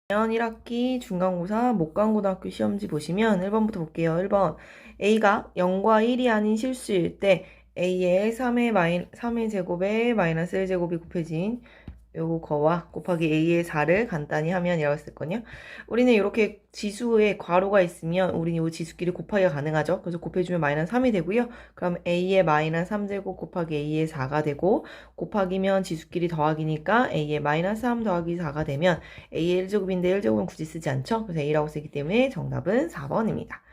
1학기 중간고사 목간고등학교 시험지 보시면 1번부터 볼게요. 1번 A가 0과 1이 아닌 실수일 때 A의 3의 제곱에 마이너스 1제곱이 곱해진 요거 거와 곱하기 A의 4를 간단히 하면 이라고 했었거든요. 우리는 이렇게 지수에 괄호가 있으면 우리는 이 지수끼리 곱하기가 가능하죠. 그래서 곱해주면 마이너스 3이 되고요. 그럼 A의 마이너스 3제곱 곱하기 A의 4가 되고 곱하기면 지수끼리 더하기니까 A의 마이너스 3 더하기 4가 되면 A의 1제곱인데 1제곱은 굳이 쓰지 않죠. 그래서 A라고 쓰기 때문에 정답은 4번입니다.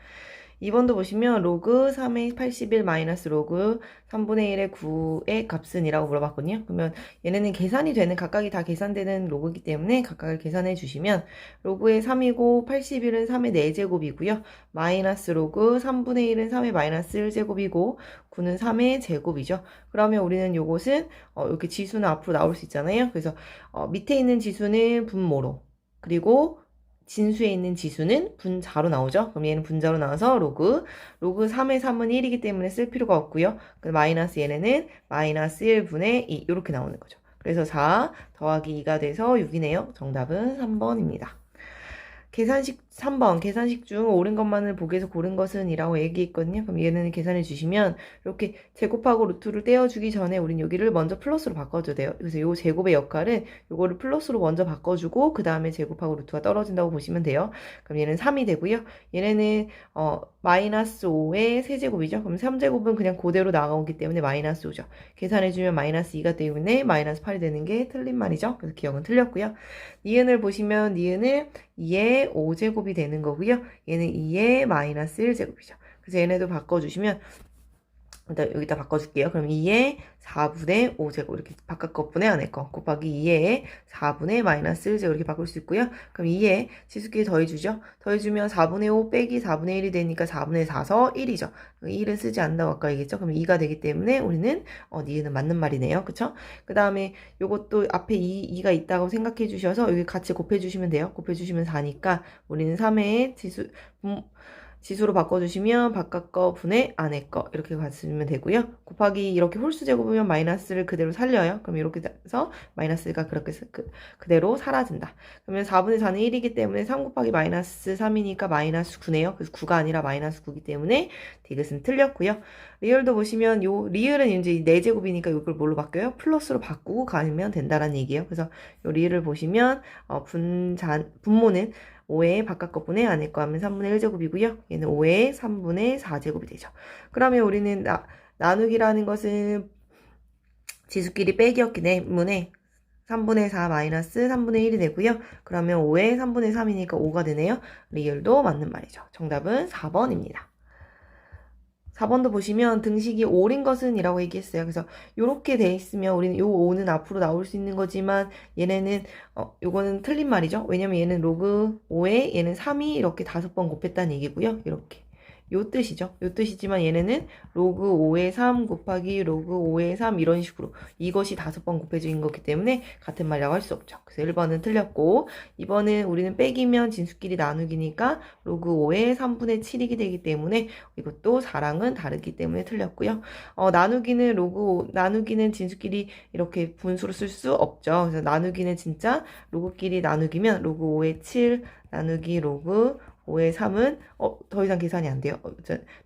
2번도 보시면 로그 3의 81 마이너스 로그 3분의 1의 9의 값은 이라고 물어봤거든요. 그러면 얘네는 계산이 되는 각각이 다 계산되는 로그이기 때문에 각각을 계산해 주시면 로그의 3이고 81은 3의 4제곱이고요. 마이너스 로그 3분의 1은 3의 마이너스 1제곱이고 9는 3의 제곱이죠. 그러면 우리는 요것은 이렇게 지수는 앞으로 나올 수 있잖아요. 그래서 밑에 있는 지수는 분모로 그리고 진수에 있는 지수는 분자로 나오죠. 그럼 얘는 분자로 나와서 로그 3의 3은 1이기 때문에 쓸 필요가 없고요. 마이너스 얘네는 마이너스 1분의 2 이렇게 나오는 거죠. 그래서 4 더하기 2가 돼서 6이네요. 정답은 3번입니다. 계산식 3번 계산식 중 옳은 것만을 보기에서 고른 것은 이라고 얘기했거든요. 그럼 얘는 계산해 주시면 이렇게 제곱하고 루트를 떼어주기 전에 우린 여기를 먼저 플러스로 바꿔줘야 돼요. 그래서 이 제곱의 역할은 요거를 플러스로 먼저 바꿔주고 그 다음에 제곱하고 루트가 떨어진다고 보시면 돼요. 그럼 얘는 3이 되고요. 얘네는 마이너스 5의 세제곱이죠. 그럼 3제곱은 그냥 그대로 나오기 때문에 마이너스 5죠. 계산해주면 마이너스 2가 때문에 마이너스 8이 되는 게 틀린 말이죠. 그래서 기억은 틀렸고요. 니은을 보시면 니은은 2의 5제곱이 되는 거고요. 얘는 2의 마이너스 1제곱이죠. 그래서 얘네도 바꿔주시면 일단 여기다 바꿔줄게요. 그럼 2의 4분의 5제곱 이렇게 바깥 것분의 안에 거 곱하기 2의 4분의 마이너스 1제곱 이렇게 바꿀 수 있고요. 그럼 2의 지수끼리 더해주죠. 더해주면 4분의 5 빼기 4분의 1이 되니까 4분의 4서 1이죠. 1은 쓰지 않는다고 아까 얘기했죠. 그럼 2가 되기 때문에 우리는 니은은 맞는 말이네요. 그쵸? 그 다음에 요것도 앞에 2가 있다고 생각해 주셔서 여기 같이 곱해주시면 돼요. 곱해주시면 4니까 우리는 3의 지수로 바꿔주시면 바깥 거 분의 안에 거 이렇게 가시면 되고요. 곱하기 이렇게 홀수 제곱이면 마이너스를 그대로 살려요. 그럼 이렇게 돼서 마이너스가 그렇게 그대로 사라진다. 그러면 4분의 4는 1이기 때문에 3 곱하기 마이너스 3이니까 마이너스 9네요. 그래서 9가 아니라 마이너스 9이기 때문에 디귿은 틀렸고요. 리얼도 보시면 요 리얼은 이제 4제곱이니까 이걸 뭘로 바뀌어요? 플러스로 바꾸고 가면 된다라는 얘기예요. 그래서 요 리얼을 보시면 분모는 5의 바깥 것분의 안에 거 하면 3분의 1제곱이고요. 얘는 5의 3분의 4제곱이 되죠. 그러면 우리는 나누기라는 것은 지수끼리 빼기였기 때문에 3분의 4 마이너스 3분의 1이 되고요. 그러면 5의 3분의 3이니까 5가 되네요. 리얼도 맞는 말이죠. 정답은 4번입니다. 4번도 보시면 등식이 옳은 것은 이라고 얘기했어요. 그래서 이렇게 돼 있으면 우리는 요 5는 앞으로 나올 수 있는 거지만 얘네는 요거는 틀린 말이죠. 왜냐면 얘는 로그 5에 얘는 3이 이렇게 5번 곱했다는 얘기고요. 이렇게 요 뜻이죠. 요 뜻이지만 얘네는 로그 5에 3 곱하기 로그 5에 3 이런 식으로 이것이 5번 곱해진 거기 때문에 같은 말이라고 할 수 없죠. 그래서 1번은 틀렸고 2번은 우리는 빼기면 진수끼리 나누기니까 로그 5에 3분의 7이게 되기 때문에 이것도 4랑은 다르기 때문에 틀렸고요. 나누기는 진수끼리 이렇게 분수로 쓸 수 없죠. 그래서 나누기는 진짜 로그끼리 나누기면 로그 5에 7 나누기 로그 5의 3은 더 이상 계산이 안 돼요.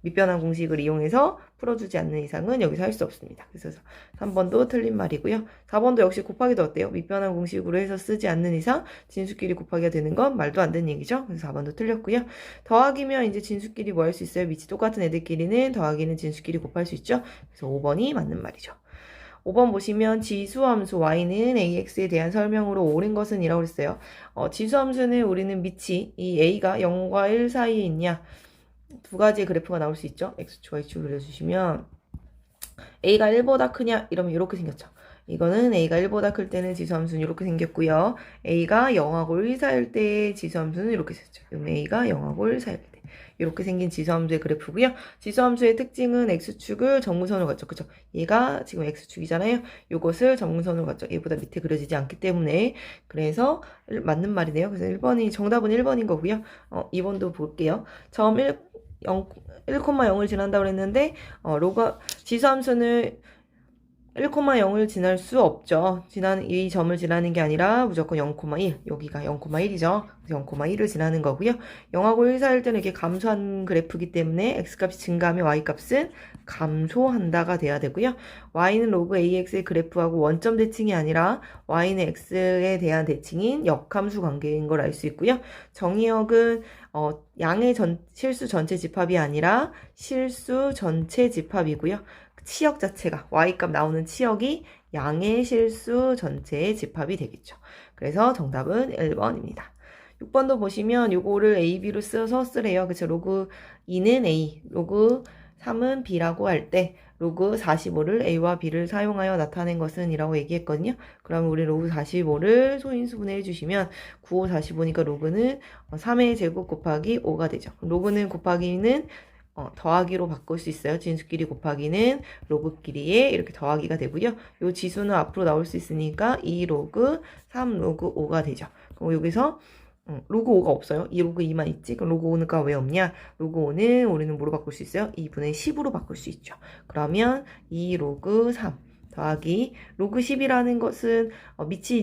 밑변환 공식을 이용해서 풀어주지 않는 이상은 여기서 할 수 없습니다. 그래서 3번도 틀린 말이고요. 4번도 역시 곱하기도 어때요? 밑변환 공식으로 해서 쓰지 않는 이상 진수끼리 곱하기가 되는 건 말도 안 되는 얘기죠. 그래서 4번도 틀렸고요. 더하기면 이제 진수끼리 뭐 할 수 있어요? 밑이 똑같은 애들끼리는 더하기는 진수끼리 곱할 수 있죠. 그래서 5번이 맞는 말이죠. 5번 보시면 지수함수 y는 ax에 대한 설명으로 옳은 것은 이라고 했어요. 지수함수는 우리는 밑이 이 a가 0과 1 사이에 있냐 두 가지의 그래프가 나올 수 있죠. x축과 y축 그려주시면 a가 1보다 크냐 이러면 이렇게 생겼죠. 이거는 a가 1보다 클 때는 지수함수는 이렇게 생겼고요. a가 0하고 1 사이일 때 지수함수는 이렇게 생겼죠. 그럼 a가 0하고 1 사이일 때 이렇게 생긴 지수함수의 그래프고요. 지수함수의 특징은 x축을 정문선으로 갖죠. 그쵸? 얘가 지금 x축이잖아요. 요것을 정문선으로 갖죠. 얘보다 밑에 그려지지 않기 때문에 그래서 맞는 말이네요. 그래서 1번이 정답은 1번인 거고요. 2번도 볼게요. 점 1,0을 지난다고 그랬는데 지수함수는 1,0을 지날 수 없죠. 이 점을 지나는 게 아니라 무조건 0,1. 여기가 0,1이죠. 0,1을 지나는 거고요. 0하고 1 사이일 때는 이렇게 감소한 그래프이기 때문에 x값이 증가하면 y값은 감소한다가 돼야 되고요. y는 로그 ax의 그래프하고 원점 대칭이 아니라 y는 x에 대한 대칭인 역함수 관계인 걸 알 수 있고요. 정의역은 양의 실수 전체 집합이 아니라 실수 전체 집합이고요. 치역 자체가 y값 나오는 치역이 양의 실수 전체의 집합이 되겠죠. 그래서 정답은 1번입니다. 6번도 보시면 요거를 a, b로 써서 쓰래요. 그쵸? 로그 2는 a, 로그 3은 b라고 할 때 로그 45를 a와 b를 사용하여 나타낸 것은 이라고 얘기했거든요. 그럼 우리 로그 45를 소인수분해 해주시면 9, 5, 45니까 로그는 3의 제곱 곱하기 5가 되죠. 로그는 곱하기는 더하기로 바꿀 수 있어요. 진수끼리 곱하기는 로그끼리에 이렇게 더하기가 되고요. 요 지수는 앞으로 나올 수 있으니까 2 로그 3 로그 5가 되죠. 그럼 여기서 로그 5가 없어요. 2 로그 2만 있지? 그럼 로그 5가 왜 없냐? 로그 5는 우리는 뭐로 바꿀 수 있어요? 2분의 10으로 바꿀 수 있죠. 그러면 2 로그 3 더하기 로그 10이라는 것은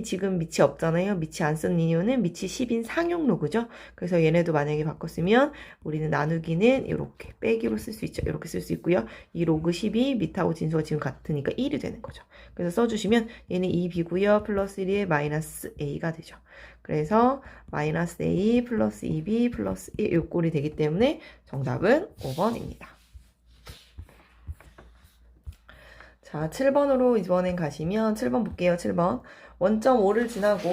지금 밑이 없잖아요. 밑이 안 쓴 이유는 밑이 10인 상용 로그죠. 그래서 얘네도 만약에 바꿨으면 우리는 나누기는 이렇게 빼기로 쓸 수 있죠. 이렇게 쓸 수 있고요. 이 로그 10이 밑하고 진수가 지금 같으니까 1이 되는 거죠. 그래서 써주시면 얘는 2b고요. 플러스 1이 마이너스 a가 되죠. 그래서 마이너스 a 플러스 2b 플러스 1 요 꼴이 되기 때문에 정답은 5번입니다. 자, 7번으로 이번엔 가시면 7번 볼게요. 7번. 원점 5를 지나고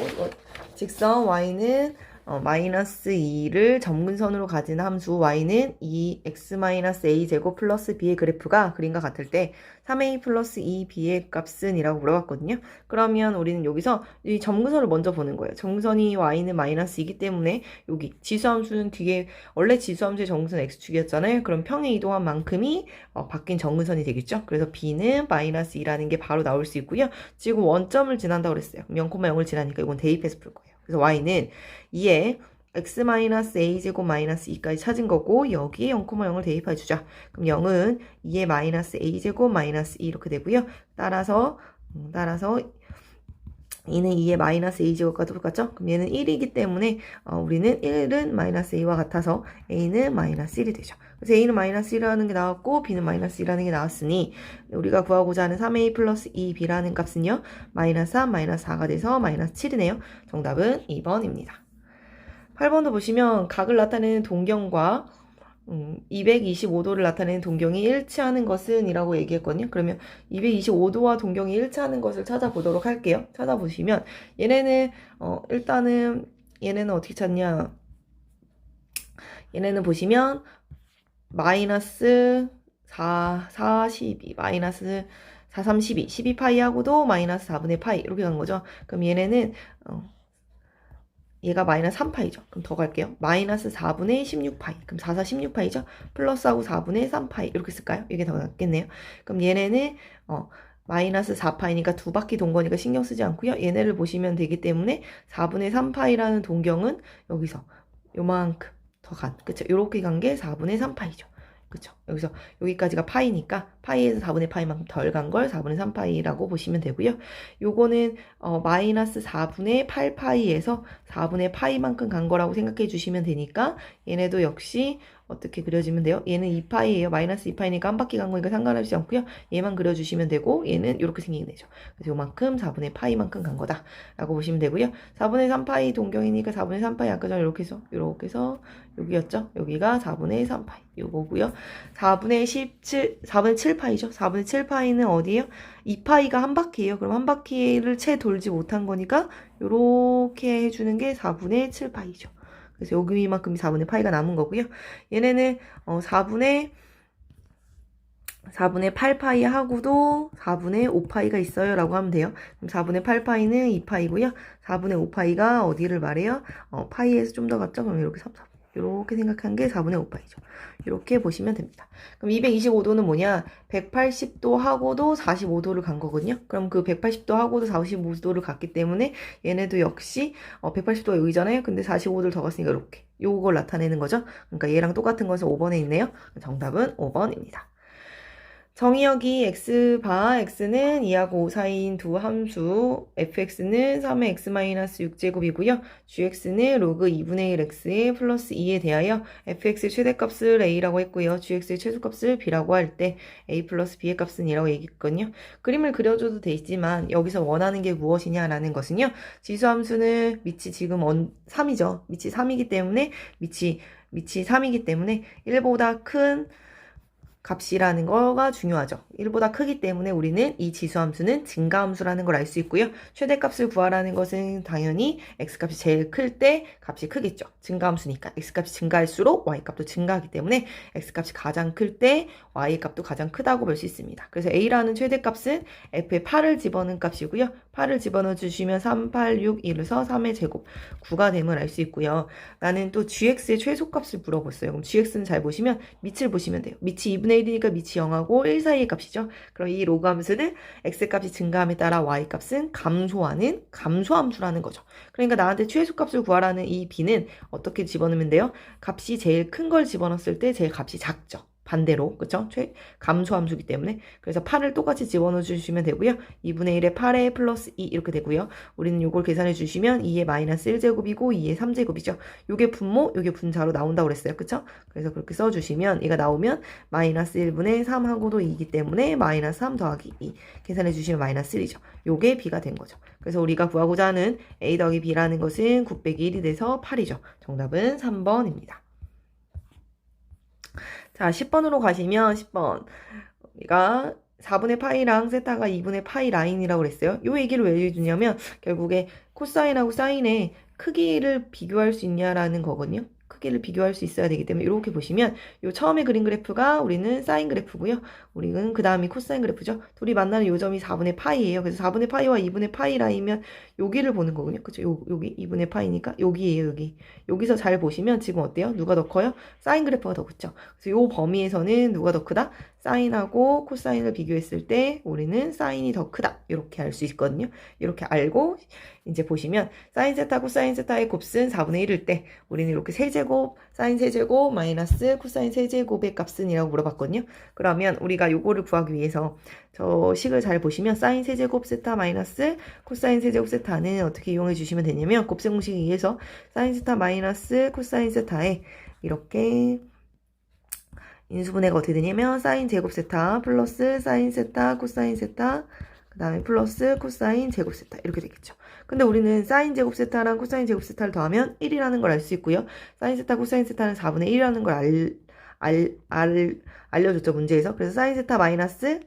직선 y는 마이너스 2를 점근선으로 가진 함수 y는 2x-a 제곱 플러스 b의 그래프가 그림과 같을 때 3a 플러스 2b의 값은 이라고 물어봤거든요. 그러면 우리는 여기서 이 점근선을 먼저 보는 거예요. 점근선이 y는 마이너스 2이기 때문에 여기 지수함수는 뒤에 원래 지수함수의 점근선 x축이었잖아요. 그럼 평행 이동한 만큼이 바뀐 점근선이 되겠죠. 그래서 b는 마이너스 2라는 게 바로 나올 수 있고요. 지금 원점을 지난다고 그랬어요. 0,0을 지나니까 이건 대입해서 풀 거예요. 그래서 y는 2에 x-a제곱 마이너스 2까지 찾은 거고 여기에 0,0을 대입해 주자. 그럼 0은 2에 마이너스 a제곱 마이너스 2 이렇게 되고요. 따라서 2는 2에 마이너스 a제곱과 똑같죠? 그럼 얘는 1이기 때문에 우리는 1은 마이너스 a와 같아서 a는 마이너스 1이 되죠. 그래서 a는 마이너스 1이라는 게 나왔고 b는 마이너스 1이라는 게 나왔으니 우리가 구하고자 하는 3a 플러스 2b라는 값은요. 마이너스 3, 마이너스 4가 돼서 마이너스 7이네요. 정답은 2번입니다. 8번도 보시면 각을 나타내는 동경과 225도를 나타내는 동경이 일치하는 것은 이라고 얘기했거든요. 그러면 225도와 동경이 일치하는 것을 찾아보도록 할게요. 찾아보시면 얘네는 일단은 얘네는 어떻게 찾냐? 얘네는 보시면 마이너스 42 마이너스 4, 32 12파이하고도 마이너스 4분의 파이 이렇게 간 거죠. 그럼 얘네는 얘가 마이너스 3파이죠. 그럼 더 갈게요. 마이너스 4분의 16파이. 그럼 4, 4, 16파이죠. 플러스하고 4분의 3파이. 이렇게 쓸까요? 이게 더 낫겠네요. 그럼 얘네는 마이너스 4파이니까 두 바퀴 돈 거니까 신경 쓰지 않고요. 얘네를 보시면 되기 때문에 4분의 3파이라는 동경은 여기서 요만큼 더 간. 그쵸? 요렇게 간 게 4분의 3파이죠. 그쵸? 여기서 여기까지가 파이니까 파이에서 4분의 파이만큼 덜 간 걸 4분의 3파이라고 보시면 되고요. 요거는 마이너스 4분의 8파이에서 4분의 파이만큼 간 거라고 생각해 주시면 되니까 얘네도 역시 어떻게 그려지면 돼요? 얘는 2파이예요. 마이너스 2파이니까 한 바퀴 간 거니까 상관없지 않고요. 얘만 그려주시면 되고 얘는 이렇게 생기게 되죠. 그래서 요만큼 4분의 파이만큼 간 거다 라고 보시면 되고요. 4분의 3파이 동경이니까 4분의 3파이 아까 전에 이렇게 해서 여기였죠. 여기가 4분의 3파이 요거고요. 4분의 7파이죠. 4분의 7파이는 어디예요? 2파이가 한 바퀴예요. 그럼 한 바퀴를 채 돌지 못한 거니까 요렇게 해주는 게 4분의 7파이죠. 그래서 여기만큼이 4분의 파이가 남은 거고요. 얘네는 4분의 8파이 하고도 4분의 5파이가 있어요 라고 하면 돼요. 그럼 4분의 8파이는 2파이고요. 4분의 5파이가 어디를 말해요? 파이에서 좀 더 갔죠? 그럼 이렇게 이렇게 생각한 게 4분의 5파이죠. 이렇게 보시면 됩니다. 그럼 225도는 뭐냐? 180도 하고도 45도를 간 거거든요. 그럼 그 180도 하고도 45도를 갔기 때문에 얘네도 역시 180도가 여기잖아요. 근데 45도를 더 갔으니까 이렇게 요걸 나타내는 거죠. 그러니까 얘랑 똑같은 것은 5번에 있네요. 정답은 5번입니다. 정의역이 x바 x는 2하고 5 사이인 두 함수 fx는 3의 x-6제곱이고요. gx는 로그 2분의 1x의 플러스 2에 대하여 fx의 최대값을 a라고 했고요. gx의 최소값을 b라고 할 때 a 플러스 b의 값은 2라고 얘기했거든요. 그림을 그려줘도 되지만 여기서 원하는 게 무엇이냐라는 것은요. 지수함수는 밑이 지금 3이죠. 밑이 3이기 때문에 밑이 3이기 때문에 1보다 큰 값이라는 거가 중요하죠. 1보다 크기 때문에 우리는 이 지수함수는 증가함수라는 걸 알 수 있고요. 최대값을 구하라는 것은 당연히 x값이 제일 클 때 값이 크겠죠. 증가함수니까 x값이 증가할수록 y값도 증가하기 때문에 x값이 가장 클 때 y값도 가장 크다고 볼 수 있습니다. 그래서 a라는 최대값은 f에 8을 집어넣은 값이고요. 8을 집어넣어 주시면 3, 8, 6, 1에서 3의 제곱 9가 됨을 알 수 있고요. 나는 또 gx의 최소값을 물어봤어요. 그럼 gx는 잘 보시면 밑을 보시면 돼요. 밑이 2분의 1이니까 밑이 0하고 1 사이의 값이죠. 그럼 이 로그 함수는 x값이 증가함에 따라 y값은 감소하는 감소함수라는 거죠. 그러니까 나한테 최소값을 구하라는 이 b는 어떻게 집어넣으면 돼요? 값이 제일 큰 걸 집어넣었을 때 제일 값이 작죠. 반대로 그쵸? 감소함수기 때문에 그래서 8을 똑같이 집어넣어 주시면 되고요. 2분의 1에 8에 플러스 2 이렇게 되고요. 우리는 요걸 계산해 주시면 2의 마이너스 1제곱이고 2의 3제곱이죠. 요게 분모, 요게 분자로 나온다고 그랬어요. 그쵸? 그래서 그렇게 써주시면 얘가 나오면 마이너스 1분의 3하고도 2이기 때문에 마이너스 3 더하기 2 계산해 주시면 마이너스 1이죠. 요게 b가 된 거죠. 그래서 우리가 구하고자 하는 a 더하기 b라는 것은 9 빼기 1이 돼서 8이죠. 정답은 3번입니다. 자, 10번으로 가시면 10번. 우리가 4분의 파이랑 세타가 2분의 파이 라인이라고 그랬어요. 요 얘기를 왜 해주냐면 결국에 코사인하고 사인의 크기를 비교할 수 있냐라는 거거든요. 크기를 비교할 수 있어야 되기 때문에 이렇게 보시면 요 처음에 그린 그래프가 우리는 사인 그래프고요. 우리는 그 다음이 코사인 그래프죠. 둘이 만나는 요점이 4분의 파이예요. 그래서 4분의 파이와 2분의 파이 라인이면 여기를 보는 거군요. 그쵸? 여기 2분의 파이니까 여기예요. 여기. 여기서 잘 보시면 지금 어때요? 누가 더 커요? 사인 그래프가 더 크죠. 그래서 요 범위에서는 누가 더 크다? 사인하고 코사인을 비교했을 때 우리는 사인이 더 크다. 이렇게 알 수 있거든요. 이렇게 알고 이제 보시면 사인 세타 코사인 세타의 곱은 4분의 1일 때 우리는 이렇게 세제곱 사인 세제곱 마이너스 코사인 세제곱의 값은 이라고 물어봤거든요. 그러면 우리가 요거를 구하기 위해서 저 식을 잘 보시면 사인 세제곱 세타 마이너스 코사인 세제곱 세타는 어떻게 이용해 주시면 되냐면 곱셈 공식에 의해서 사인 세타 마이너스 코사인 세타에 이렇게 인수분해가 어떻게 되냐면 사인 제곱 세타 플러스 사인 세타 코사인 세타 그 다음에 플러스 코사인 제곱 세타 이렇게 되겠죠. 근데 우리는 사인 제곱 세타랑 코사인 제곱 세타를 더하면 1이라는 걸 알 수 있고요. 사인 세타 코사인 세타는 4분의 1이라는 걸 알려줬죠. 문제에서. 그래서 사인 세타 마이너스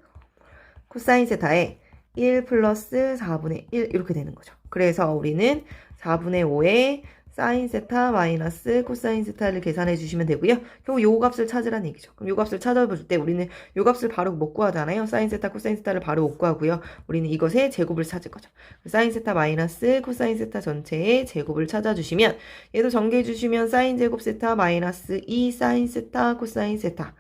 코사인 세타에 1 플러스 4분의 1 이렇게 되는 거죠. 그래서 우리는 4분의 5에 사인 세타 마이너스 코사인 세타를 계산해 주시면 되고요. 결국 요 값을 찾으라는 얘기죠. 그럼 요 값을 찾아볼 때 우리는 요 값을 바로 못 구하잖아요. 사인 세타 코사인 세타를 바로 못 구하고요. 우리는 이것의 제곱을 찾을 거죠. 사인 세타 마이너스 코사인 세타 전체의 제곱을 찾아주시면 얘도 전개해 주시면 사인 제곱 세타 마이너스 2 사인 세타 코사인 세타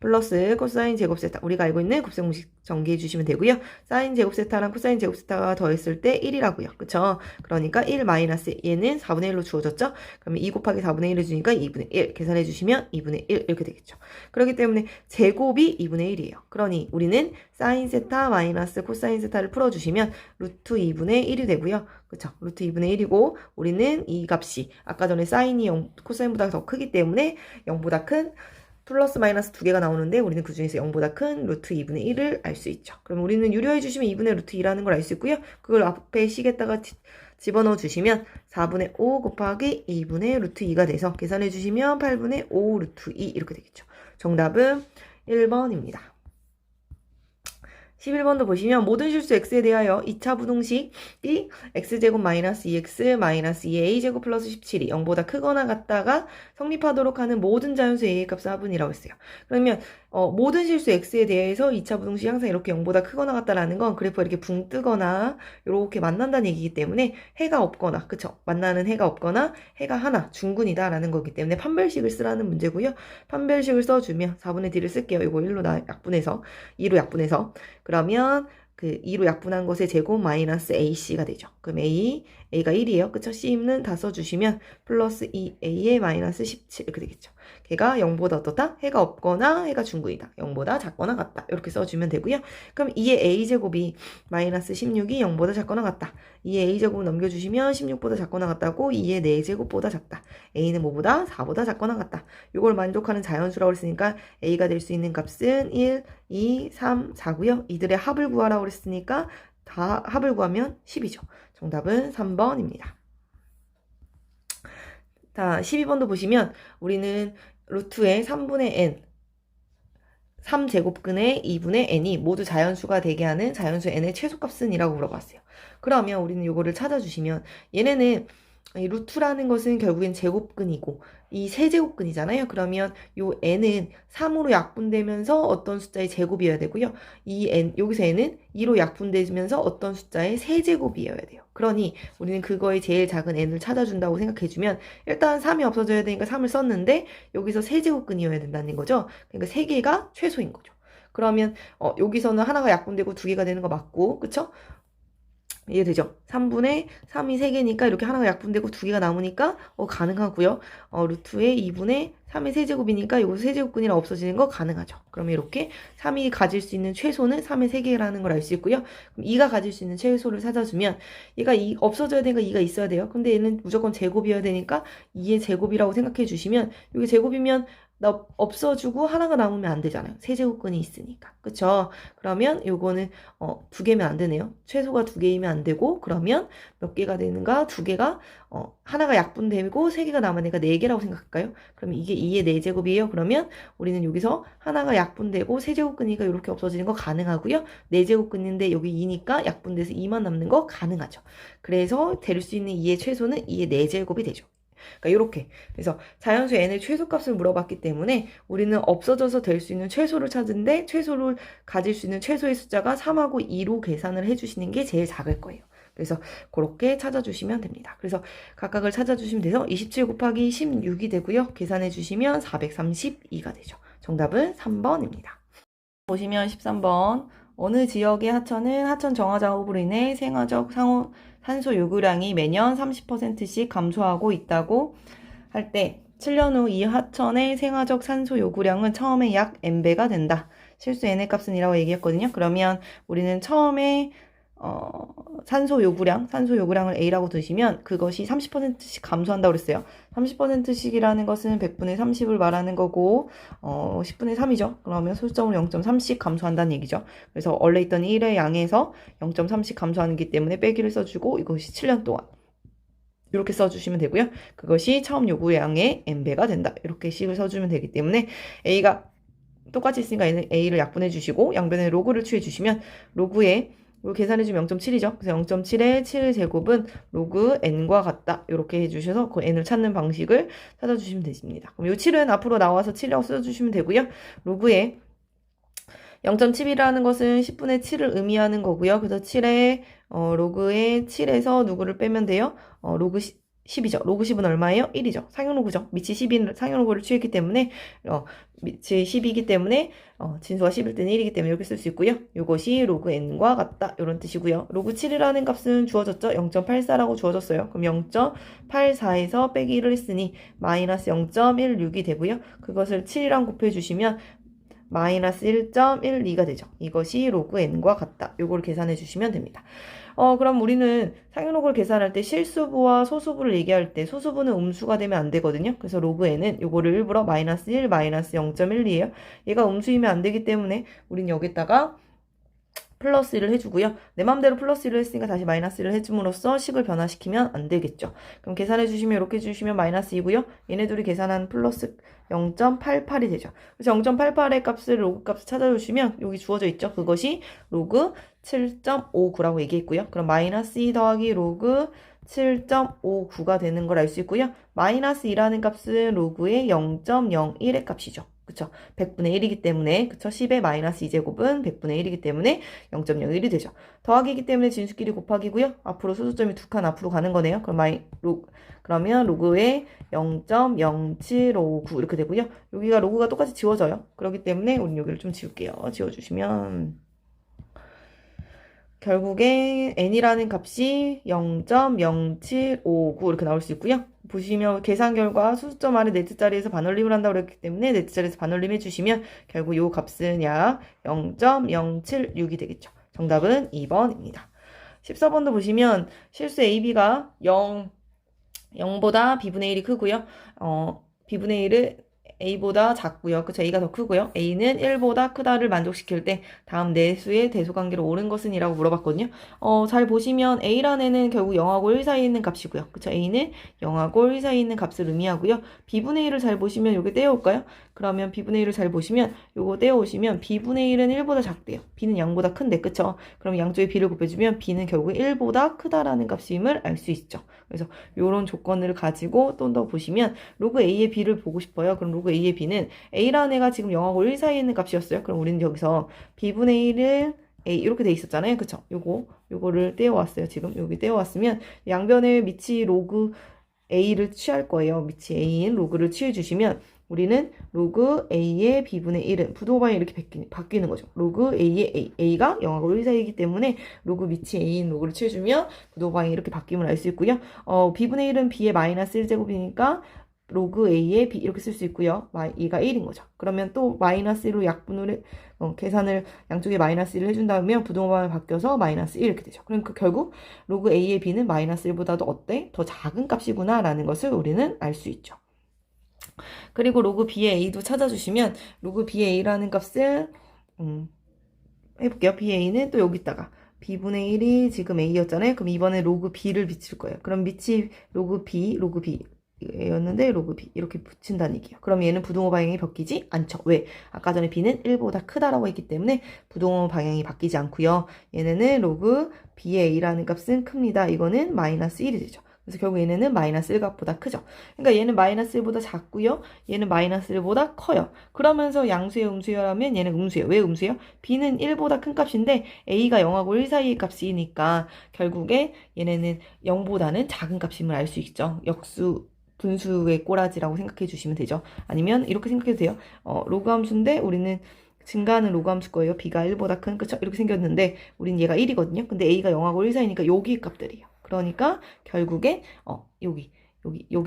플러스 코사인 제곱 세타 우리가 알고 있는 곱셈 공식 전개해 주시면 되고요. 사인 제곱 세타랑 코사인 제곱 세타가 더했을 때 1이라고요. 그쵸? 그러니까 1 마이너스 얘는 4분의 1로 주어졌죠? 그러면 2 곱하기 4분의 1을 주니까 2분의 1 계산해 주시면 2분의 1 이렇게 되겠죠. 그렇기 때문에 제곱이 2분의 1이에요. 그러니 우리는 사인 세타 마이너스 코사인 세타를 풀어주시면 루트 2분의 1이 되고요. 그쵸? 루트 2분의 1이고 우리는 이 값이 아까 전에 사인이 0, 코사인보다 더 크기 때문에 0보다 큰 플러스 마이너스 두 개가 나오는데 우리는 그 중에서 0보다 큰 루트 2분의 1을 알 수 있죠. 그럼 우리는 유료해 주시면 2분의 루트 2라는 걸 알 수 있고요. 그걸 앞에 식에다가 집어넣어 주시면 4분의 5 곱하기 2분의 루트 2가 돼서 계산해 주시면 8분의 5 루트 2 이렇게 되겠죠. 정답은 1번입니다. 11번도 보시면 모든 실수 x에 대하여 2차 부등식이 x제곱 마이너스 2x 마이너스 2a제곱 플러스 17이 0보다 크거나 같다가 성립하도록 하는 모든 자연수 a의 값은 화분이라고 했어요. 그러면 모든 실수 x에 대해서 2차 부등식이 항상 이렇게 0보다 크거나 같다라는 건 그래프가 이렇게 붕 뜨거나 이렇게 만난다는 얘기이기 때문에 해가 없거나 그쵸? 만나는 해가 없거나 해가 하나 중근이다라는 거기 때문에 판별식을 쓰라는 문제고요. 판별식을 써주면 4분의 d를 쓸게요. 이거 1로 약분해서 2로 약분해서 그러면 그 2로 약분한 것의 제곱 마이너스 ac가 되죠. 그럼 A가 1이에요. 그쵸? C는 다 써주시면 플러스 2A에 마이너스 17 이렇게 되겠죠. 걔가 0보다 어떻다? 해가 없거나 해가 중근이다. 0보다 작거나 같다. 이렇게 써주면 되고요. 그럼 2의 A제곱이 마이너스 16이 0보다 작거나 같다. 2의 A제곱 넘겨주시면 16보다 작거나 같다고 2의 4제곱보다 작다. A는 뭐보다? 4보다 작거나 같다. 이걸 만족하는 자연수라고 했으니까 A가 될 수 있는 값은 1, 2, 3, 4고요. 이들의 합을 구하라고 했으니까 다 합을 구하면 10이죠. 정답은 3번입니다. 자, 12번도 보시면 우리는 루트의 3분의 n 3제곱근의 2분의 n이 모두 자연수가 되게 하는 자연수 n의 최소값은 이라고 물어봤어요. 그러면 우리는 이거를 찾아주시면 얘네는 이 루트라는 것은 결국엔 제곱근이고 이 세제곱근이잖아요. 그러면 요 n은 3으로 약분되면서 어떤 숫자의 제곱이어야 되고요. 이 n 여기서 n은 2로 약분되면서 어떤 숫자의 세제곱이어야 돼요. 그러니 우리는 그거의 제일 작은 n을 찾아준다고 생각해주면 일단 3이 없어져야 되니까 3을 썼는데 여기서 세제곱근이어야 된다는 거죠. 그러니까 3개가 최소인 거죠. 그러면 여기서는 하나가 약분되고 2개가 되는 거 맞고 그쵸? 이해되죠? 3분의 3이 3개니까 이렇게 하나가 약분되고 2개가 남으니까 가능하고요. 루트의 2분의 3의 세제곱이니까 이거 세제곱근이라 없어지는 거 가능하죠. 그러면 이렇게 3이 가질 수 있는 최소는 3의 3개라는 걸 알 수 있고요. 그럼 2가 가질 수 있는 최소를 찾아주면 얘가 없어져야 되니까 2가 있어야 돼요. 근데 얘는 무조건 제곱이어야 되니까 2의 제곱이라고 생각해 주시면 이게 제곱이면 없어지고 하나가 남으면 안 되잖아요. 세제곱근이 있으니까. 그쵸? 그러면 요거는 2개면 안 되네요. 최소가 2개이면 안 되고 그러면 몇 개가 되는가? 2개가 하나가 약분되고 3개가 남으니까 4개라고 생각할까요? 그러면 이게 2의 4제곱이에요. 그러면 우리는 여기서 하나가 약분되고 세제곱근이니까 이렇게 없어지는 거 가능하고요. 4제곱근인데 여기 2니까 약분돼서 2만 남는 거 가능하죠. 그래서 될 수 있는 2의 최소는 2의 4제곱이 되죠. 그러니까 이렇게 그래서 자연수 n의 최소값을 물어봤기 때문에 우리는 없어져서 될 수 있는 최소를 찾은데 최소를 가질 수 있는 최소의 숫자가 3하고 2로 계산을 해주시는 게 제일 작을 거예요. 그래서 그렇게 찾아주시면 됩니다. 그래서 각각을 찾아주시면 돼서 27 곱하기 16이 되고요. 계산해 주시면 432가 되죠. 정답은 3번입니다. 보시면 13번 어느 지역의 하천은 하천 정화 작업으로 인해 생화적 산소 요구량이 매년 30%씩 감소하고 있다고 할 때 7년 후 이 하천의 생화적 산소 요구량은 처음에 약 n배가 된다. 실수 n의 값은 이라고 얘기했거든요. 그러면 우리는 처음에 산소 요구량을 A라고 두시면 그것이 30%씩 감소한다고 그랬어요. 30%씩이라는 것은 100분의 30을 말하는 거고 10분의 3이죠. 그러면 소수점으로 0.3씩 감소한다는 얘기죠. 그래서 원래 있던 1의 양에서 0.3씩 감소하기 때문에 빼기를 써주고 이것이 7년 동안 이렇게 써주시면 되고요. 그것이 처음 요구량의 n배가 된다. 이렇게 식을 써주면 되기 때문에 A가 똑같이 있으니까 A를 약분해 주시고 양변에 로그를 취해 주시면 로그에 계산해주면 0.7이죠. 그래서 0.7의 7제곱은 로그 n과 같다. 이렇게 해주셔서 그 n을 찾는 방식을 찾아주시면 되십니다. 그럼 이 7은 앞으로 나와서 7이라고 써주시면 되고요. 로그에 0.7이라는 것은 10분의 7을 의미하는 거고요. 그래서 7의 로그의 7에서 누구를 빼면 돼요? 로그 10이죠. 로그 10은 얼마예요? 1이죠. 상용로그죠. 밑이 10인 상용로그를 취했기 때문에 밑이 10이기 때문에 진수가 10일 때는 1이기 때문에 이렇게 쓸 수 있고요. 이것이 로그 n과 같다. 이런 뜻이고요. 로그 7이라는 값은 주어졌죠. 0.84라고 주어졌어요. 그럼 0.84에서 빼기 1을 했으니 마이너스 0.16이 되고요. 그것을 7이랑 곱해주시면 마이너스 1.12가 되죠. 이것이 로그 n과 같다. 요거를 계산해 주시면 됩니다. 그럼 우리는 상용로그를 계산할 때 실수부와 소수부를 얘기할 때 소수부는 음수가 되면 안 되거든요. 그래서 로그 n은 요거를 일부러 마이너스 1, 마이너스 0.12예요. 얘가 음수이면 안 되기 때문에 우린 여기다가 플러스 1을 해주고요. 내 맘대로 플러스 1을 했으니까 다시 마이너스 1을 해줌으로써 식을 변화시키면 안 되겠죠. 그럼 계산해 주시면 이렇게 해주시면 마이너스 2고요. 얘네 둘이 계산한 플러스 0.88이 되죠. 그래서 0.88의 값을 로그 값을 찾아주시면 여기 주어져 있죠. 그것이 로그 7.59라고 얘기했고요. 그럼 마이너스 2 더하기 로그 7.59가 되는 걸 알 수 있고요. 마이너스 2라는 값은 로그의 0.01의 값이죠. 그쵸? 100분의 1이기 때문에, 그쵸? 10의 마이너스 2제곱은 100분의 1이기 때문에 0.01이 되죠. 더하기이기 때문에 진수끼리 곱하기고요. 앞으로 소수점이 두 칸 앞으로 가는 거네요. 그러면 로그의 0.0759 이렇게 되고요. 여기가 로그가 똑같이 지워져요. 그렇기 때문에 우리 여기를 좀 지울게요. 지워주시면 결국에 n이라는 값이 0.0759 이렇게 나올 수 있고요. 보시면 계산 결과 수수점 아래 네트 자리에서 반올림을 한다고 그랬기 때문에 네트 자리에서 반올림 해주시면 결국 이 값은 약 0.076이 되겠죠. 정답은 2번입니다. 14번도 보시면 실수 AB가 0보다 B분의 1이 크고요. B분의 1을 A보다 작고요. 그쵸? A가 더 크고요. A는 1보다 크다를 만족시킬 때 다음 내수의 대소관계로 옳은 것은 이라고 물어봤거든요. 잘 보시면 A란에는 결국 0하고 1 사이에 있는 값이고요. 그쵸? A는 0하고 1 사이에 있는 값을 의미하고요. B분의 1을 잘 보시면 요게 떼어올까요? 그러면 B분의 1을 잘 보시면 요거 떼어오시면 B분의 1은 1보다 작대요. B는 0보다 큰데 그쵸? 그럼 양쪽에 B를 곱해주면 B는 결국 1보다 크다라는 값임을 알 수 있죠. 그래서 요런 조건을 가지고 좀 더 보시면 로그 A의 B를 보고 싶어요. 그럼 로그 A의 B는 A라는 애가 지금 0하고 1 사이에 있는 값이었어요. 그럼 우리는 여기서 B분의 1을 A 이렇게 돼 있었잖아요. 그쵸? 요거를 떼어왔어요. 지금 여기 떼어왔으면 양변의 밑이 로그 A를 취할 거예요. 밑이 A인 로그를 취해주시면 우리는 로그 A의 B분의 1은 부동방이 이렇게 바뀌는 거죠. 로그 A의 A가 0하고 1 사이이기 때문에 로그 밑이 A인 로그를 취해주면 부동방이 이렇게 바뀜을 알 수 있고요. B분의 1은 B의 마이너스 1제곱이니까 로그 A의 B 이렇게 쓸 수 있고요. E가 1인 거죠. 그러면 또 마이너스 1로 약분을 계산을 양쪽에 마이너스 1을 해준다면 부동방이 바뀌어서 마이너스 1 이렇게 되죠. 그러니까 결국 로그 A의 B는 마이너스 1보다도 어때? 더 작은 값이구나 라는 것을 우리는 알 수 있죠. 그리고 로그 B의 A도 찾아주시면 로그 B의 A라는 값을 해볼게요. B의 A는 또 여기다가 B분의 1이 지금 A였잖아요. 그럼 이번에 로그 B를 미칠 거예요. 그럼 밑이 로그 B 였는데 로그 B 이렇게 붙인다는 얘기예요. 그럼 얘는 부동호 방향이 바뀌지 않죠. 왜? 아까 전에 B는 1보다 크다라고 했기 때문에 부동호 방향이 바뀌지 않고요. 얘네는 로그 B의 A라는 값은 큽니다. 이거는 마이너스 1이 되죠. 그래서 결국 얘네는 마이너스 1값보다 크죠. 그러니까 얘는 마이너스 1보다 작고요. 얘는 마이너스 1보다 커요. 그러면서 양수의 음수여라면 얘는 음수예요. 왜 음수예요? B는 1보다 큰 값인데 A가 0하고 1 사이의 값이니까 결국에 얘네는 0보다는 작은 값임을 알 수 있죠. 역수 분수의 꼬라지라고 생각해 주시면 되죠. 아니면 이렇게 생각해도 돼요. 로그 함수인데 우리는 증가하는 로그 함수 거예요. B가 1보다 큰, 그쵸? 이렇게 생겼는데 우린 얘가 1이거든요. 근데 A가 0하고 1 사이니까 여기 값들이에요. 그러니까 결국에 여기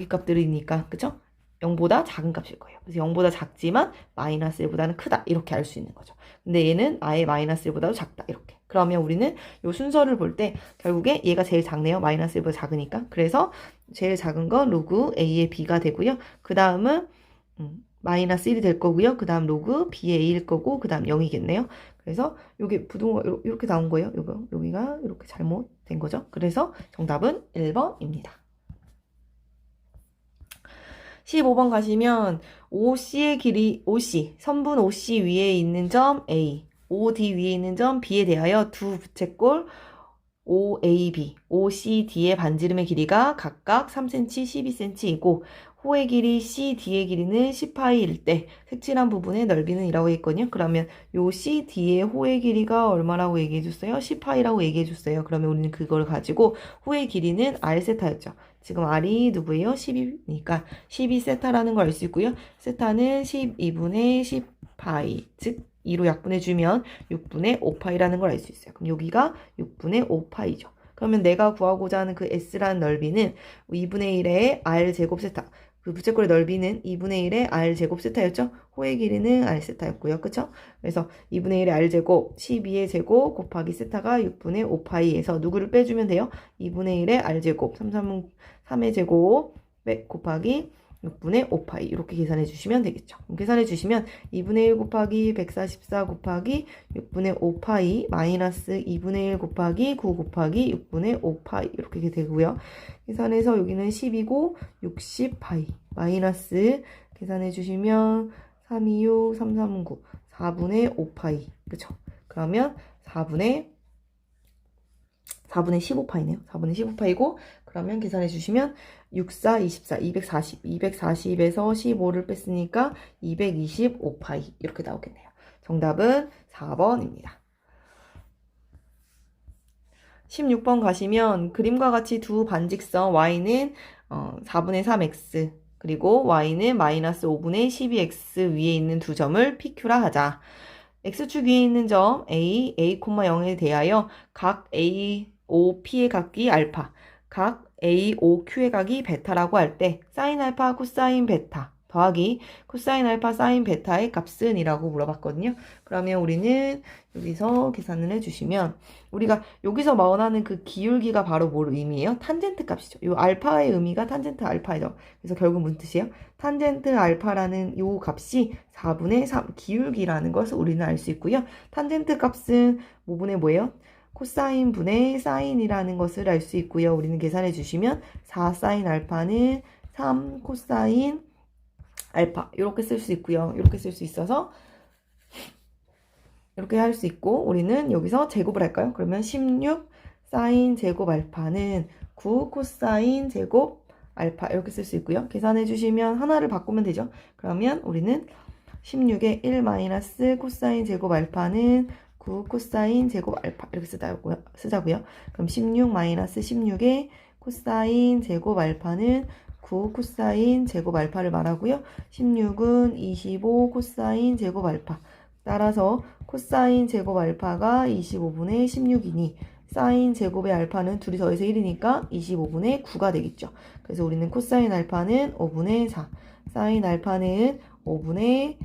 값들이니까 그쵸? 0보다 작은 값일 거예요. 그래서 0보다 작지만 마이너스 1보다는 크다 이렇게 알 수 있는 거죠. 근데 얘는 아예 마이너스 1보다도 작다 이렇게. 그러면 우리는 이 순서를 볼 때 결국에 얘가 제일 작네요. 마이너스 1보다 작으니까. 그래서 제일 작은 건 로그 A의 B가 되고요. 그 다음은 마이너스 1이 될 거고요. 그 다음 로그 B의 A일 거고 그 다음 0이겠네요. 그래서 요게 부동호가 이렇게 나온 거예요. 여기가 이렇게 잘못된 거죠. 그래서 정답은 1번입니다. 15번 가시면 OC의 길이, OC, 선분 OC 위에 있는 점 A, OD 위에 있는 점 B에 대하여 두 부채꼴 OAB, OCD의 반지름의 길이가 각각 3cm, 12cm이고 호의 길이 CD의 길이는 10파이일 때 색칠한 부분의 넓이는 이라고 했거든요. 그러면 요 CD의 호의 길이가 얼마라고 얘기해 줬어요? 10파이라고 얘기해 줬어요. 그러면 우리는 그걸 가지고 호의 길이는 R세타였죠. 지금 R이 누구예요? 10이니까 12세타라는 걸 알 수 있고요. 세타는 12분의 10파이, 즉 2로 약분해주면 6분의 5파이라는 걸 알 수 있어요. 그럼 여기가 6분의 5파이죠. 그러면 내가 구하고자 하는 그 S라는 넓이는 2분의 1의 R제곱 세타. 그 부채꼴의 넓이는 2분의 1의 R제곱 세타였죠? 호의 길이는 R세타였고요. 그쵸? 그래서 2분의 1의 R제곱, 12의 제곱 곱하기 세타가 6분의 5파이에서 누구를 빼주면 돼요? 2분의 1의 R제곱, 3의 제곱 곱하기 6분의 5파이 이렇게 계산해 주시면 되겠죠. 계산해 주시면 2분의 1 곱하기 144 곱하기 6분의 5파이 마이너스 2분의 1 곱하기 9 곱하기 6분의 5파이 이렇게 되고요. 계산해서 여기는 10이고 60파이 마이너스 계산해 주시면 326, 339 4분의 5파이 그쵸? 그러면 4분의 15파이네요. 4분의 15파이고 그러면 계산해 주시면 6, 4, 24, 240, 240에서 15를 뺐으니까 225파이 이렇게 나오겠네요. 정답은 4번입니다. 16번 가시면 그림과 같이 두 반직선 y는 4분의 3x 그리고 y는 마이너스 5분의 12x 위에 있는 두 점을 PQ라 하자. x축 위에 있는 점 a, a,0에 대하여 각 a, o, p의 각이 알파, 각 a, o, q의 각이 베타라고 할 때 사인 알파, 코사인 베타 더하기 코사인 알파, 사인 베타의 값은 이라고 물어봤거든요. 그러면 우리는 여기서 계산을 해주시면 우리가 여기서 원하는 그 기울기가 바로 뭘 의미해요? 탄젠트 값이죠. 이 알파의 의미가 탄젠트 알파죠. 그래서 결국 무슨 뜻이에요? 탄젠트 알파라는 이 값이 4분의 3 기울기라는 것을 우리는 알 수 있고요. 탄젠트 값은 5분의 뭐예요? 코사인 분의 사인이라는 것을 알 수 있고요. 우리는 계산해 주시면 4 사인 알파는 3 코사인 알파 이렇게 쓸 수 있고요. 이렇게 쓸 수 있어서 이렇게 할 수 있고 우리는 여기서 제곱을 할까요? 그러면 16 사인 제곱 알파는 9 코사인 제곱 알파 이렇게 쓸 수 있고요. 계산해 주시면 하나를 바꾸면 되죠. 그러면 우리는 16에 1 마이너스 코사인 제곱 알파는 9 코사인 제곱 알파 이렇게 쓰자고요. 그럼 16 마이너스 16에 코사인 제곱 알파는 9 코사인 제곱 알파를 말하고요. 16은 25 코사인 제곱 알파. 따라서 코사인 제곱 알파가 25분의 16이니 사인 제곱의 알파는 둘이 더해서 1이니까 25분의 9가 되겠죠. 그래서 우리는 코사인 알파는 5분의 4, 사인 알파는 5분의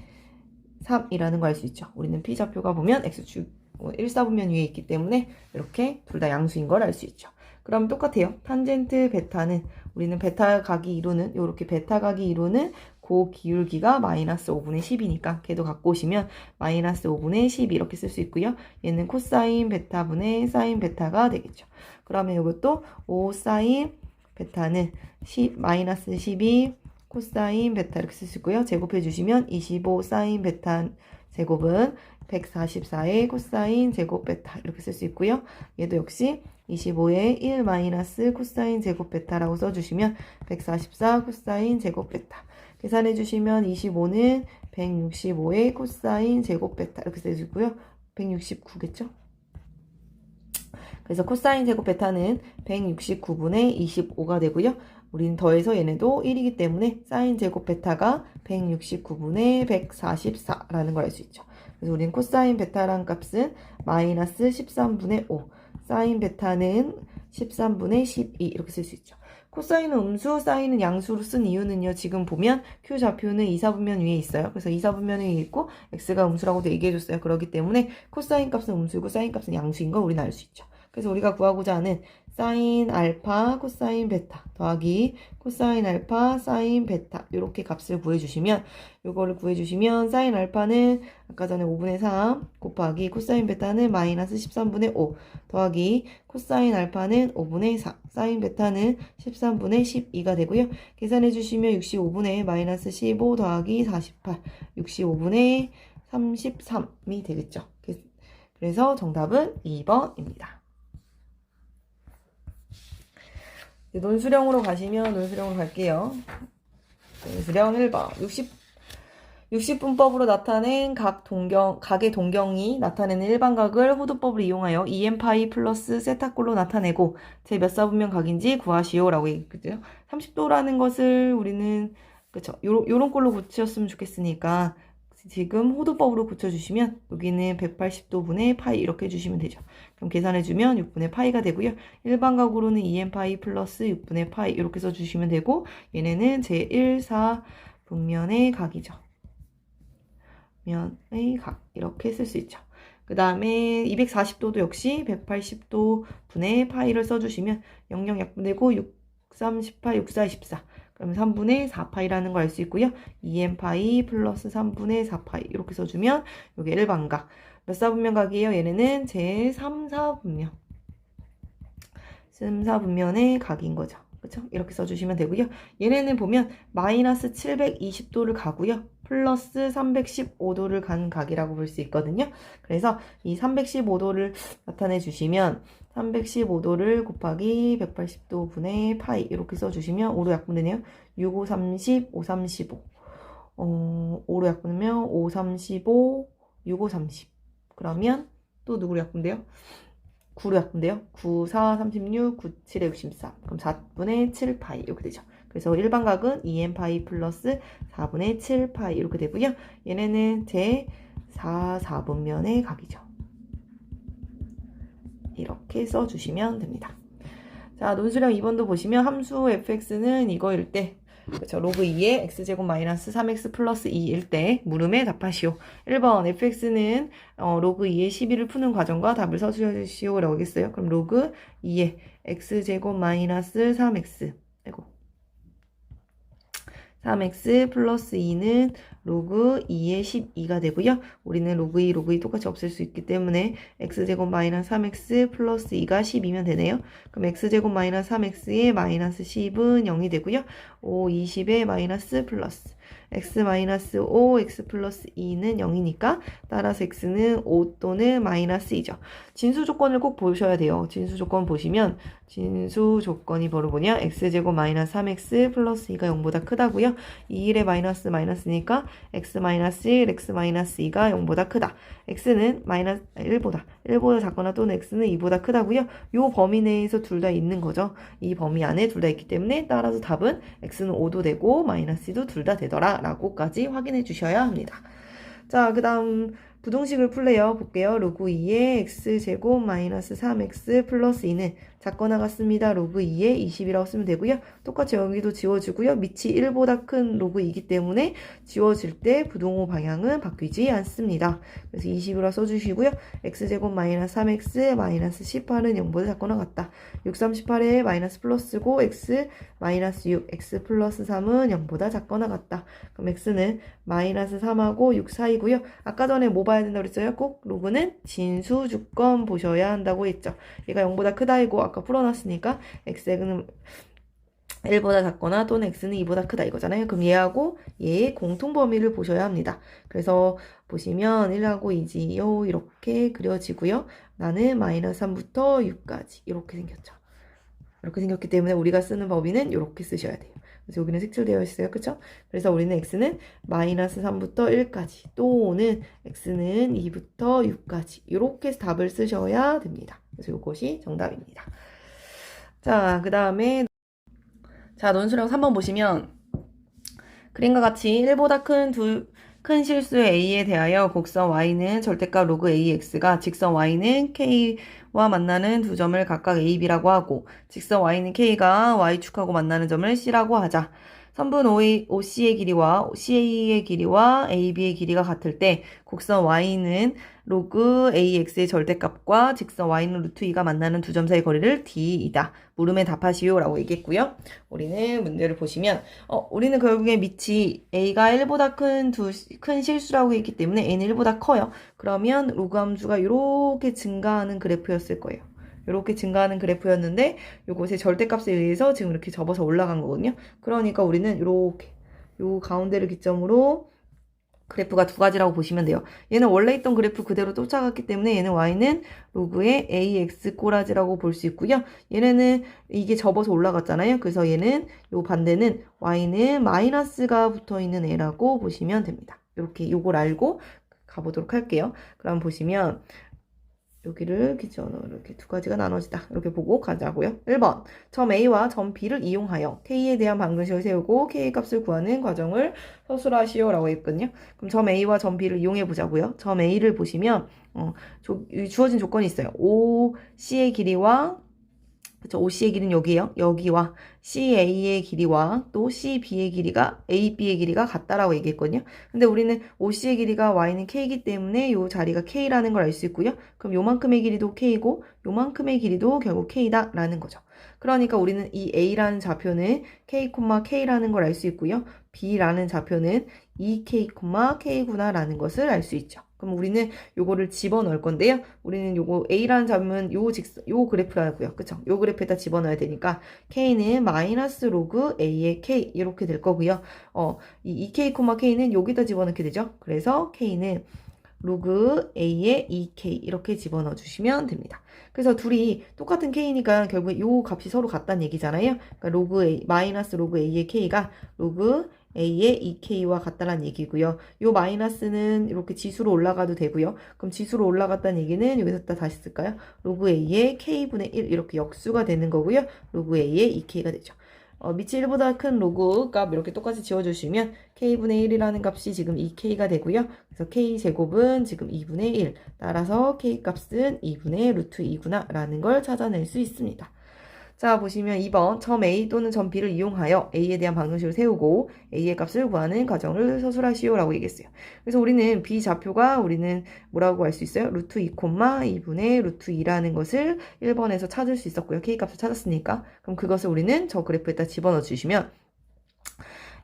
3이라는 거 알 수 있죠. 우리는 P좌표가 보면 X축 1사분면 위에 있기 때문에 이렇게 둘 다 양수인 걸 알 수 있죠. 그럼 똑같아요. 탄젠트 베타는 우리는 베타 각이 이루는 이렇게 베타 각이 이루는 그 기울기가 마이너스 5분의 10이니까 걔도 갖고 오시면 마이너스 5분의 10 이렇게 쓸 수 있고요. 얘는 코사인 베타분의 사인 베타가 되겠죠. 그러면 이것도 5 사인 베타는 마이너스 12 코사인 베타 이렇게 쓸 수 있고요. 제곱해 주시면 25 사인 베타 제곱은 144의 코사인 제곱 베타 이렇게 쓸 수 있고요. 얘도 역시 25에 1 마이너스 코사인 제곱 베타라고 써주시면 144 코사인 제곱 베타 계산해 주시면 25는 165의 코사인 제곱 베타 이렇게 써주고요. 169겠죠? 그래서 코사인 제곱 베타는 169분의 25가 되고요. 우리는 더해서 얘네도 1이기 때문에 사인 제곱 베타가 169분의 144라는 걸 알 수 있죠. 그래서 우리는 코사인 베타란 값은 마이너스 13분의 5, 사인 베타는 13분의 12 이렇게 쓸 수 있죠. 코사인은 음수, 사인은 양수로 쓴 이유는요. 지금 보면 Q 좌표는 이사분면 위에 있어요. 그래서 이사분면 위에 있고 X가 음수라고도 얘기해줬어요. 그렇기 때문에 코사인 값은 음수고 사인 값은 양수인 걸 우리는 알 수 있죠. 그래서 우리가 구하고자 하는 사인 알파 코사인 베타 더하기 코사인 알파 사인 베타 이렇게 값을 구해주시면 이거를 구해주시면 사인 알파는 아까 전에 5분의 3 곱하기 코사인 베타는 마이너스 13분의 5 더하기 코사인 알파는 5분의 4 사인 베타는 13분의 12가 되고요. 계산해 주시면 65분의 마이너스 15 더하기 48 65분의 33이 되겠죠. 그래서 정답은 2번입니다. 논수령으로 가시면 논수령으로 갈게요. 논수령 1번 60분법으로 나타낸 각의 동경이 나타내는 일반각을 호두법을 이용하여 EM파이 플러스 세타꼴로 나타내고 제 몇 사분면 각인지 구하시오 라고 얘기했거든요. 30도라는 것을 우리는 그쵸 요런 꼴로 고쳤으면 좋겠으니까 지금 호두법으로 고쳐주시면 여기는 180도 분의 파이 이렇게 해주시면 되죠. 그럼 계산해주면 6분의 파이가 되고요. 일반각으로는 2n파이 플러스 6분의 파이 이렇게 써주시면 되고 얘네는 제1, 4분면의 각이죠. 면의 각 이렇게 쓸 수 있죠. 그 다음에 240도도 역시 180도 분의 파이를 써주시면 00 약분되고 6, 3, 18, 6, 4, 14 그러면 3분의 4파이라는 걸 알 수 있고요. 2n파이 플러스 3분의 4파이 이렇게 써주면 여기 일반각 몇 사분면 각이에요? 얘네는 제3, 4분면 3, 4분면의 각인 거죠. 그렇죠? 이렇게 써주시면 되고요. 얘네는 보면 마이너스 720도를 가고요. 플러스 315도를 간 각이라고 볼 수 있거든요. 그래서 이 315도를 나타내 주시면 315도를 곱하기 180도 분의 파이 이렇게 써주시면 5로 약분되네요. 6, 5, 30, 5, 35 5로 약분하면 5, 35, 6, 5, 30 그러면 또 누구로 약분돼요? 9로 약분돼요. 9, 4, 36, 9, 7에 63 그럼 4분의 7파이 이렇게 되죠. 그래서 일반각은 2n파이 플러스 4분의 7파이 이렇게 되고요. 얘네는 제 4분면의 각이죠. 이렇게 써주시면 됩니다. 자, 논술형 2번도 보시면 함수 fx는 이거일 때, 그렇죠. 로그 2의 x제곱 마이너스 3x 플러스 2일 때 물음에 답하시오. 1번 fx는 로그 2의 12를 푸는 과정과 답을 써주시오 라고 하겠어요. 그럼 로그 2의 x제곱 마이너스 3x 3x 플러스 2는 로그 2의 12가 되고요. 우리는 로그 2, 로그 2 똑같이 없앨 수 있기 때문에 x제곱 마이너스 3x 플러스 2가 12면 되네요. 그럼 x제곱 마이너스 3x의 마이너스 10은 0이 되고요. 5, 20의 마이너스 플러스 x 마이너스 5, x 플러스 2는 0이니까 따라서 x는 5 또는 마이너스 2죠. 진수 조건을 꼭 보셔야 돼요. 진수 조건 보시면 진수 조건이 바로 뭐냐? x제곱 마이너스 3x 플러스 2가 0보다 크다고요. 2일의 마이너스 마이너스니까 x 마이너스 1, x 마이너스 2가 0보다 크다. x는 마이너스 1보다 작거나 또는 x는 2보다 크다고요. 요 범위 내에서 둘 다 있는 거죠. 이 범위 안에 둘 다 있기 때문에 따라서 답은 x는 5도 되고 마이너스 2도 둘 다 되더라 라고까지 확인해 주셔야 합니다. 자, 그 다음 부동식을 풀래요. 볼게요. 로그 2의 x제곱 마이너스 3x 플러스 2는 작거나 같습니다. 로그 2의 20이라고 쓰면 되고요. 똑같이 여기도 지워주고요. 밑이 1보다 큰 로그 2이기 때문에 지워질 때 부동호 방향은 바뀌지 않습니다. 그래서 20이라고 써주시고요. x제곱 마이너스 3x 마이너스 18은 0보다 작거나 같다. 6, 38에 마이너스 플러스고 x 마이너스 6, x 플러스 3은 0보다 작거나 같다. 그럼 x는 마이너스 3하고 6 사이고요. 아까 전에 뭐 봐야 된다고 그랬어요? 꼭 로그는 진수 주건 보셔야 한다고 했죠. 얘가 0보다 크다이고 아까 풀어놨으니까 x는 1보다 작거나 또는 x는 2보다 크다 이거잖아요. 그럼 얘하고 얘의 공통 범위를 보셔야 합니다. 그래서 보시면 1하고 2지요. 이렇게 그려지고요. 나는 마이너스 3부터 6까지 이렇게 생겼죠. 이렇게 생겼기 때문에 우리가 쓰는 범위는 이렇게 쓰셔야 돼요. 그래서 여기는 색칠되어 있어요. 그쵸? 그래서 우리는 x는 마이너스 3부터 1까지 또는 x는 2부터 6까지 이렇게 해서 답을 쓰셔야 됩니다. 그래서 이것이 정답입니다. 자, 그 다음에 자, 논술형 3번 보시면 그림과 같이 1보다 큰 실수의 a에 대하여 곡선 y는 절대값 로그 ax가 직선 y는 k와 만나는 두 점을 각각 a, b라고 하고 직선 y는 k가 y축하고 만나는 점을 c라고 하자. 선분 OC의 길이와 CA의 길이와 AB의 길이가 같을 때 곡선 y는 로그 AX의 절대값과 직선 y는 루트 2가 만나는 두 점 사이 거리를 d이다. 물음에 답하시오 라고 얘기했고요. 우리는 문제를 보시면 우리는 결국에 밑이 A가 1보다 큰 실수라고 했기 때문에 A는 1보다 커요. 그러면 로그 함수가 이렇게 증가하는 그래프였을 거예요. 이렇게 증가하는 그래프였는데 요것의 절대값에 의해서 지금 이렇게 접어서 올라간 거거든요. 그러니까 우리는 이렇게 요 가운데를 기점으로 그래프가 두 가지라고 보시면 돼요. 얘는 원래 있던 그래프 그대로 쫓아갔기 때문에 얘는 y는 로그의 ax 꼬라지라고 볼 수 있고요. 얘네는 이게 접어서 올라갔잖아요. 그래서 얘는 요 반대는 y는 마이너스가 붙어있는 애라고 보시면 됩니다. 이렇게 요걸 알고 가보도록 할게요. 그럼 보시면 여기를 기준으로 이렇게 두 가지가 나눠지다. 이렇게 보고 가자고요. 1번. 점 A와 점 B를 이용하여 K에 대한 방정식을 세우고 K 값을 구하는 과정을 서술하시오 라고 했거든요. 그럼 점 A와 점 B를 이용해 보자고요. 점 A를 보시면 주어진 조건이 있어요. OC의 길이와 그쵸, OC의 길이는 여기에요. 여기와 CA의 길이와 또 CB의 길이가 AB의 길이가 같다라고 얘기했거든요. 근데 우리는 OC의 길이가 Y는 K이기 때문에 요 자리가 K라는 걸 알 수 있고요. 그럼 요만큼의 길이도 K고 요만큼의 길이도 결국 K다라는 거죠. 그러니까 우리는 이 A라는 좌표는 K, K라는 걸 알 수 있고요. B라는 좌표는 2K, K구나라는 것을 알 수 있죠. 그럼 우리는 요거를 집어넣을 건데요. 우리는 요거 A라는 잡으면 요 그래프라고요. 그쵸? 요 그래프에다 집어넣어야 되니까 K는 마이너스 로그 A의 K 이렇게 될 거고요. 이 2K, K는 여기다 집어넣게 되죠. 그래서 K는 로그 A의 2K 이렇게 집어넣어 주시면 됩니다. 그래서 둘이 똑같은 K니까 결국 요 값이 서로 같다는 얘기잖아요. 그러니까 로그 A, 마이너스 로그 A의 K가 로그 A의 2K와 같다는 얘기고요. 요 마이너스는 이렇게 지수로 올라가도 되고요. 그럼 지수로 올라갔다는 얘기는 여기서 다시 쓸까요? 로그 A의 K분의 1 이렇게 역수가 되는 거고요. 로그 A의 2K가 되죠. 밑이 1보다 큰 로그 값 이렇게 똑같이 지워주시면 k분의 1이라는 값이 지금 2k가 되고요. 그래서 k제곱은 지금 2분의 1. 따라서 k값은 2분의 루트 2구나 라는 걸 찾아낼 수 있습니다. 자, 보시면 2번 점 A 또는 점 B를 이용하여 A에 대한 방정식을 세우고 A의 값을 구하는 과정을 서술하시오 라고 얘기했어요. 그래서 우리는 B 좌표가 우리는 뭐라고 할 수 있어요? 루트 2, 2분의 루트 2라는 것을 1번에서 찾을 수 있었고요. K값을 찾았으니까. 그럼 그것을 우리는 저 그래프에다 집어넣어 주시면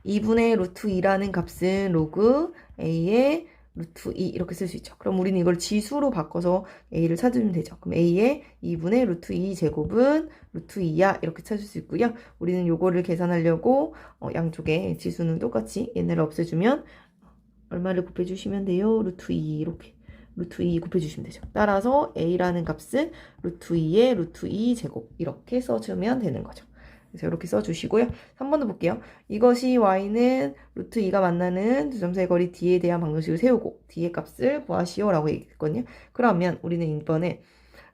2분의 루트 2라는 값은 로그 A의 루트 2 이렇게 쓸 수 있죠. 그럼 우리는 이걸 지수로 바꿔서 A를 찾으면 되죠. 그럼 A의 2분의 루트 2 제곱은 루트 2야 이렇게 찾을 수 있고요. 우리는 요거를 계산하려고 양쪽에 지수는 똑같이 얘네를 없애주면 얼마를 곱해주시면 돼요? 루트 2 이렇게 루트 2 곱해주시면 되죠. 따라서 A라는 값은 루트 2의 루트 2 제곱 이렇게 써주면 되는 거죠. 그래서 이렇게 써주시고요. 3번도 볼게요. 이것이 y는 루트 2가 만나는 두 점 사이 거리 d에 대한 방정식을 세우고 d의 값을 구하시오 라고 얘기했거든요. 그러면 우리는 이번에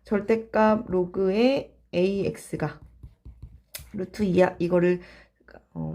절대값 로그의 ax가 루트 2야 이거를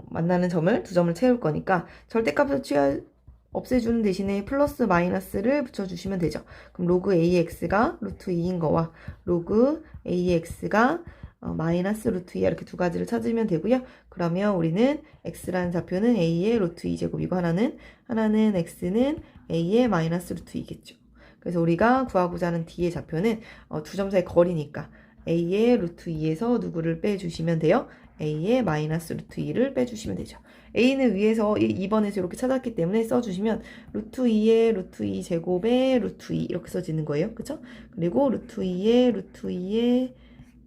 만나는 점을 두 점을 채울 거니까 절대값을 없애주는 대신에 플러스 마이너스를 붙여주시면 되죠. 그럼 로그 ax가 루트 2인 거와 로그 ax가 마이너스 루트 2 이렇게 두 가지를 찾으면 되고요. 그러면 우리는 x라는 좌표는 a의 루트 2제곱이고 하나는 x는 a의 마이너스 루트 2겠죠. 그래서 우리가 구하고자 하는 d의 좌표는 두 점 사이 거리니까 a의 루트 2에서 누구를 빼주시면 돼요? a의 마이너스 루트 2를 빼주시면 되죠. a는 위에서 2번에서 이렇게 찾았기 때문에 써주시면 루트 2의 루트 2 제곱에 루트 2 이렇게 써지는 거예요. 그쵸? 그리고 루트 2의 루트 2의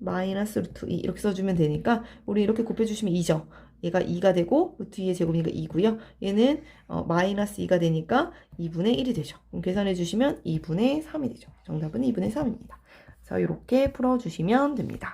마이너스 루트 2 이렇게 써주면 되니까 우리 이렇게 곱해주시면 2죠. 얘가 2가 되고 루트 2의 제곱이니까 2고요. 얘는 마이너스 2가 되니까 2분의 1이 되죠. 그럼 계산해 주시면 2분의 3이 되죠. 정답은 2분의 3입니다. 그래서 이렇게 풀어주시면 됩니다.